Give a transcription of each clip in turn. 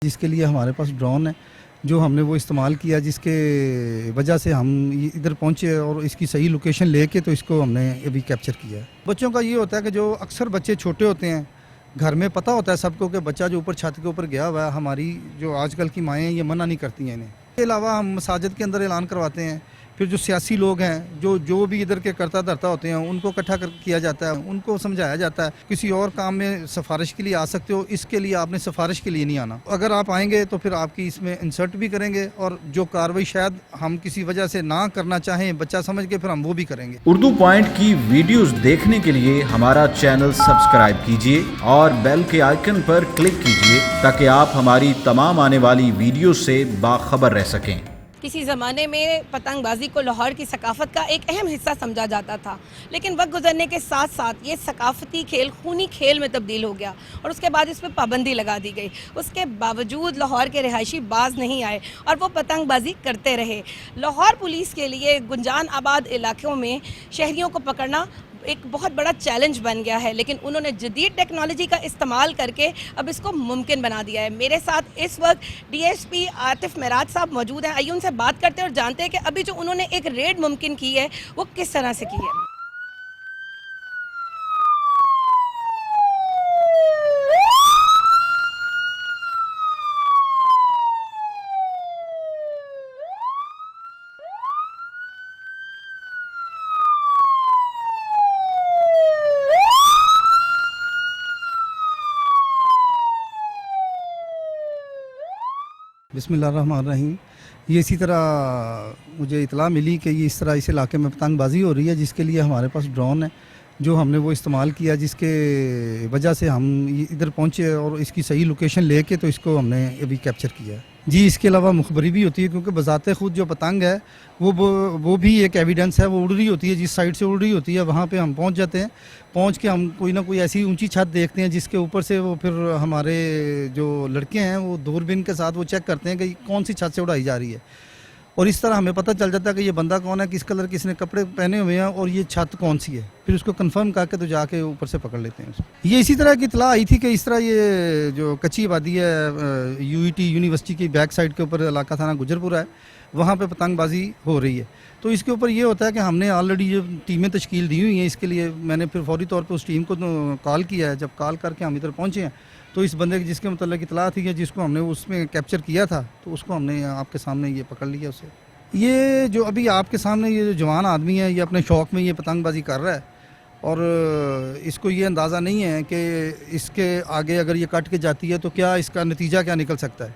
जिसके लिए हमारे पास ड्रोन है, जो हमने वो इस्तेमाल किया, जिसके वजह से हम इधर पहुंचे और इसकी सही लोकेशन लेके तो इसको हमने अभी कैप्चर किया है। बच्चों का ये होता है कि जो अक्सर बच्चे छोटे होते हैं, घर में पता होता है सबको कि बच्चा जो ऊपर छत के ऊपर गया हुआ है, हमारी जो आजकल की माएँ ये मना नहीं करती हैं इन्हें। इसके अलावा हम मसाजिद के अंदर ऐलान करवाते हैं, फिर जो सियासी लोग हैं, जो भी इधर के करता धरता होते हैं, उनको इकट्ठा किया जाता है, उनको समझाया जाता है किसी और काम में सिफारिश के लिए आ सकते हो, इसके लिए आपने सिफारिश के लिए नहीं आना। अगर आप आएंगे तो फिर आपकी इसमें इंसर्ट भी करेंगे और जो कार्रवाई शायद हम किसी वजह से ना करना चाहें बच्चा समझ के, फिर हम वो भी करेंगे। उर्दू पॉइंट की वीडियोस देखने के लिए हमारा चैनल सब्सक्राइब कीजिए और बेल के आइकन पर क्लिक कीजिए ताकि आप हमारी तमाम आने वाली वीडियो से बाखबर रह सकें। किसी ज़माने में पतंगबाजी को लाहौर की सकाफ़त का एक अहम हिस्सा समझा जाता था, लेकिन वक्त गुजरने के साथ साथ ये सकाफ़ती खेल खूनी खेल में तब्दील हो गया और उसके बाद इस पर पाबंदी लगा दी गई। उसके बावजूद लाहौर के रिहायशी बाज नहीं आए और वो पतंगबाजी करते रहे। लाहौर पुलिस के लिए गुंजान आबाद इलाकों में शहरियों को पकड़ना एक बहुत बड़ा चैलेंज बन गया है, लेकिन उन्होंने जदीद टेक्नोलॉजी का इस्तेमाल करके अब इसको मुमकिन बना दिया है। मेरे साथ इस वक्त डीएसपी आतिफ मेराज साहब मौजूद हैं। आइए उनसे बात करते हैं और जानते हैं कि अभी जो उन्होंने एक रेड मुमकिन की है वो किस तरह से की है। बिस्मिल्लाहिर्रहमानिर्रहीम। ये इसी तरह मुझे इतला मिली कि ये इस तरह इस इलाके में पतंगबाजी हो रही है, जिसके लिए हमारे पास ड्रोन है, जो हमने वो इस्तेमाल किया, जिसके वजह से हम इधर पहुंचे और इसकी सही लोकेशन लेके तो इसको हमने अभी कैप्चर किया है। जी, इसके अलावा मुखबरी भी होती है, क्योंकि बज़ाते खुद जो पतंग है वो भी एक एविडेंस है। वो उड़ रही होती है, जिस साइड से उड़ रही होती है वहाँ पे हम पहुँच जाते हैं। पहुँच के हम कोई ना कोई ऐसी ऊंची छत देखते हैं जिसके ऊपर से वो फिर हमारे जो लड़के हैं वो दूरबीन के साथ वो चेक करते हैं कि कौन सी छत से उड़ाई जा रही है, और इस तरह हमें पता चल जाता है कि ये बंदा कौन है, किस कलर के इसने कपड़े पहने हुए हैं और ये छत कौन सी है। फिर उसको कंफर्म करके तो जाके ऊपर से पकड़ लेते हैं उसको। ये इसी तरह की इतला आई थी कि इस तरह ये जो कच्ची आबादी है, यूईटी यूनिवर्सिटी की बैक साइड के ऊपर इलाका थाना गुजरपुरा है, वहाँ पे पतंगबाजी हो रही है। तो इसके ऊपर ये होता है कि हमने ऑलरेडी जो टीमें तश्कील दी हुई हैं, इसके लिए मैंने फिर फौरी तौर पे उस टीम को कॉल किया है। जब कॉल करके हम इधर पहुँचे हैं तो इस बंदे की जिसके मतलब इतला थी, जिसको हमने उसमें कैप्चर किया था, तो उसको हमने आपके सामने ये पकड़ लिया उसे। ये जो अभी आपके सामने ये जो जवान आदमी है, ये अपने शौक़ में ये पतंगबाजी कर रहा है और इसको ये अंदाज़ा नहीं है कि इसके आगे अगर ये कट के जाती है तो क्या इसका नतीजा क्या निकल सकता है।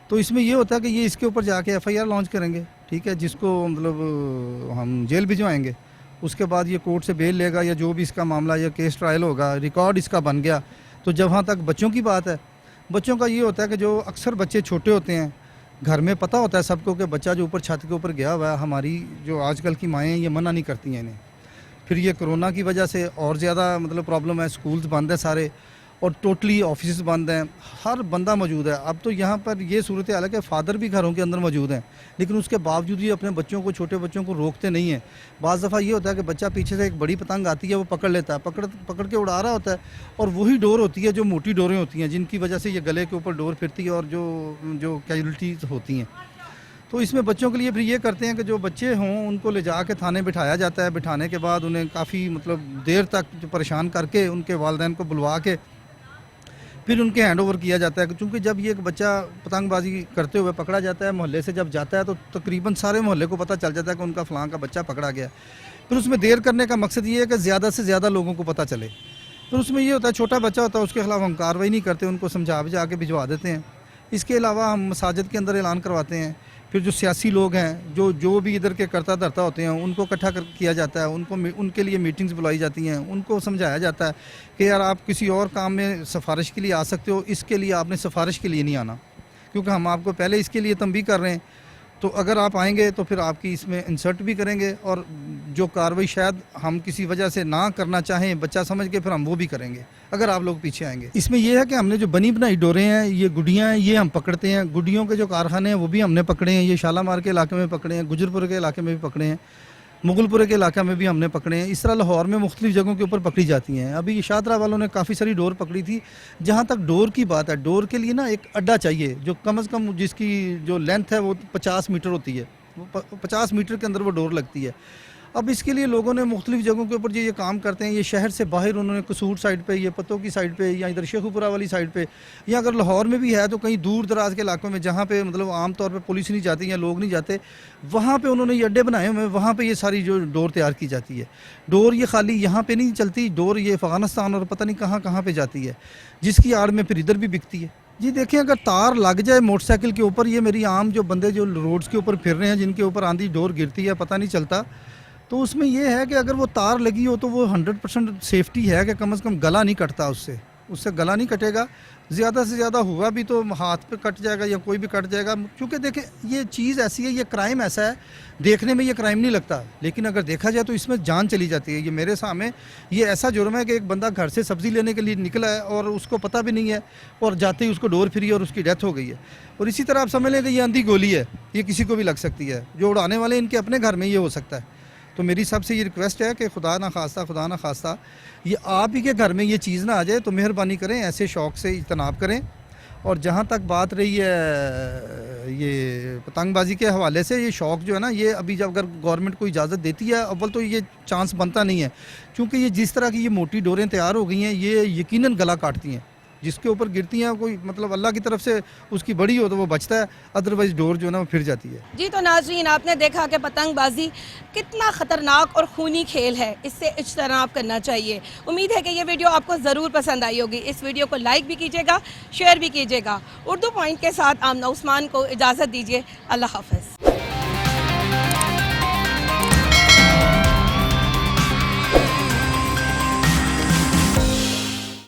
तो इसमें ये होता है कि ये इसके ऊपर जाके एफआईआर लॉन्च करेंगे, ठीक है, जिसको मतलब हम जेल भिजवाएंगे। उसके बाद ये कोर्ट से बेल लेगा या जो भी इसका मामला या केस ट्रायल होगा, रिकॉर्ड इसका बन गया तो जहाँ तक बच्चों की बात है, बच्चों का ये होता है कि जो अक्सर बच्चे छोटे होते हैं, घर में पता होता है सबको कि बच्चा जो ऊपर छत के ऊपर गया हुआ है, हमारी जो आजकल की माएँ ये मना नहीं करती हैं इन्हें। फिर ये कोरोना की वजह से और ज़्यादा मतलब प्रॉब्लम है, स्कूल्स बंद है सारे और टोटली ऑफिस बंद हैं, हर बंदा मौजूद है। अब तो यहाँ पर ये सूरत हाल है कि फ़ादर भी घरों के अंदर मौजूद हैं, लेकिन उसके बावजूद ये अपने बच्चों को, छोटे बच्चों को रोकते नहीं हैं। बाज़ दफ़ा ये होता है कि बच्चा पीछे से एक बड़ी पतंग आती है, वो पकड़ लेता है, पकड़ के उड़ा रहा होता है, और वही डोर होती है जो मोटी डोरें होती हैं, जिनकी वजह से ये गले के ऊपर डोर फिरती है और जो कैजुअल्टीज़ होती हैं। तो इसमें बच्चों के लिए फिर ये करते हैं कि जो बच्चे हों उनको ले जा के थाने बिठाया जाता है। बिठाने के बाद उन्हें काफ़ी मतलब देर तक परेशान करके उनके वालिदैन को बुलवा के फिर उनके हैंड ओवर किया जाता है। क्योंकि जब ये एक बच्चा पतंगबाजी करते हुए पकड़ा जाता है, मोहल्ले से जब जाता है तो तकरीबन सारे मोहल्ले को पता चल जाता है कि उनका फ़लाँ का बच्चा पकड़ा गया। फिर उसमें देर करने का मकसद ये है कि ज़्यादा से ज़्यादा लोगों को पता चले। फिर उसमें ये होता है छोटा बच्चा होता है, उसके खिलाफ हम कार्रवाई नहीं करते, उनको समझा बुझा के भिजवा देते हैं। इसके अलावा हम मसाजिद के अंदर ऐलान करवाते हैं। फिर जो सियासी लोग हैं, जो भी इधर के करता धरता होते हैं, उनको इकट्ठा किया जाता है, उनके लिए मीटिंग्स बुलाई जाती हैं, उनको समझाया जाता है कि यार आप किसी और काम में सिफारिश के लिए आ सकते हो, इसके लिए आपने सिफारिश के लिए नहीं आना, क्योंकि हम आपको पहले इसके लिए तंबीह कर रहे हैं। तो अगर आप आएंगे तो फिर आपकी इसमें इंसर्ट भी करेंगे और जो कार्रवाई शायद हम किसी वजह से ना करना चाहें बच्चा समझ के, फिर हम वो भी करेंगे अगर आप लोग पीछे आएंगे। इसमें यह है कि हमने जो बनी बनाई डोरें हैं, ये गुड़ियाँ हैं, ये हम पकड़ते हैं। गुड़ियों के जो कारखाने हैं वो भी हमने पकड़े हैं, ये शालामार के इलाके में पकड़े हैं, गुजरपुर के इलाके में भी पकड़े हैं। मुगलपुरे के इलाका में भी हमने पकड़े हैं। इस तरह लाहौर में मुख्तलिफ जगहों के ऊपर पकड़ी जाती हैं। अभी शाहतरा वालों ने काफ़ी सारी डोर पकड़ी थी। जहाँ तक डोर की बात है, डोर के लिए ना एक अड्डा चाहिए जो कम से कम जिसकी जो लेंथ है वो 50 मीटर होती है। वो 50 मीटर के अंदर वो डोर लगती है। अब इसके लिए लोगों ने मुख्तलिफ जगहों के ऊपर जो ये काम करते हैं, ये शहर से बाहर उन्होंने कसूर साइड पे, ये पत्तों की साइड पे, या इधर शेखुपुरा वाली साइड पे, या अगर लाहौर में भी है तो कहीं दूर दराज के इलाकों में जहाँ पे मतलब आम तौर पे पुलिस नहीं जाती या लोग नहीं जाते, वहाँ पे उन्होंने ये अड्डे बनाए हुए हैं। वहाँ पे ये सारी जो डोर तैयार की जाती है। डोर ये खाली यहाँ पे नहीं चलती, डोर ये अफ़गानिस्तान और पता नहीं कहाँ कहाँ पे जाती है, जिसकी आड़ में फिर इधर भी बिकती है। जी देखिए, अगर तार लग जाए मोटरसाइकिल के ऊपर, ये मेरी आम जो बंदे जो रोड्स के ऊपर फिर रहे हैं, जिनके ऊपर आंधी डोर गिरती है पता नहीं चलता, तो उसमें ये है कि अगर वो तार लगी हो तो वो 100% सेफ्टी है कि कम से कम गला नहीं कटता, उससे गला नहीं कटेगा। ज़्यादा से ज़्यादा हुआ भी तो हाथ पे कट जाएगा या कोई भी कट जाएगा। क्योंकि देखें, ये चीज़ ऐसी है, ये क्राइम ऐसा है, देखने में ये क्राइम नहीं लगता, लेकिन अगर देखा जाए तो इसमें जान चली जाती है। ये मेरे सामने ये ऐसा जुर्म है कि एक बंदा घर से सब्ज़ी लेने के लिए निकला है और उसको पता भी नहीं है, और जाते ही उसको डोर फिरी और उसकी डेथ हो गई है। और इसी तरह आप समझ लें कि ये अंधी गोली है, ये किसी को भी लग सकती है। जो उड़ाने वाले इनके अपने घर में ये हो सकता है। तो मेरी सबसे ये रिक्वेस्ट है कि खुदा ना खास्ता ये आप ही के घर में ये चीज़ ना आ जाए, तो मेहरबानी करें, ऐसे शौक़ से इज्तनाब करें। और जहाँ तक बात रही है ये पतंगबाजी के हवाले से, ये शौक़ जो है ना, ये अभी जब अगर गवर्नमेंट को इजाज़त देती है, अव्वल तो ये चांस बनता नहीं है, क्योंकि ये जिस तरह की ये मोटी डोरें तैयार हो गई हैं, ये यकीनन गला काटती हैं। जिसके ऊपर गिरती हैं, कोई मतलब अल्लाह की तरफ से उसकी बड़ी हो तो वो बचता है, अदरवाइज डोर जो है ना वो फिर जाती है। जी, तो नाज़रीन, आपने देखा कि पतंगबाजी कितना ख़तरनाक और खूनी खेल है, इससे इज्तनाब करना चाहिए। उम्मीद है कि ये वीडियो आपको ज़रूर पसंद आई होगी। इस वीडियो को लाइक भी कीजिएगा, शेयर भी कीजिएगा। उर्दू पॉइंट के साथ आमना उस्मान को इजाज़त दीजिए। अल्लाह हाफ़िज़।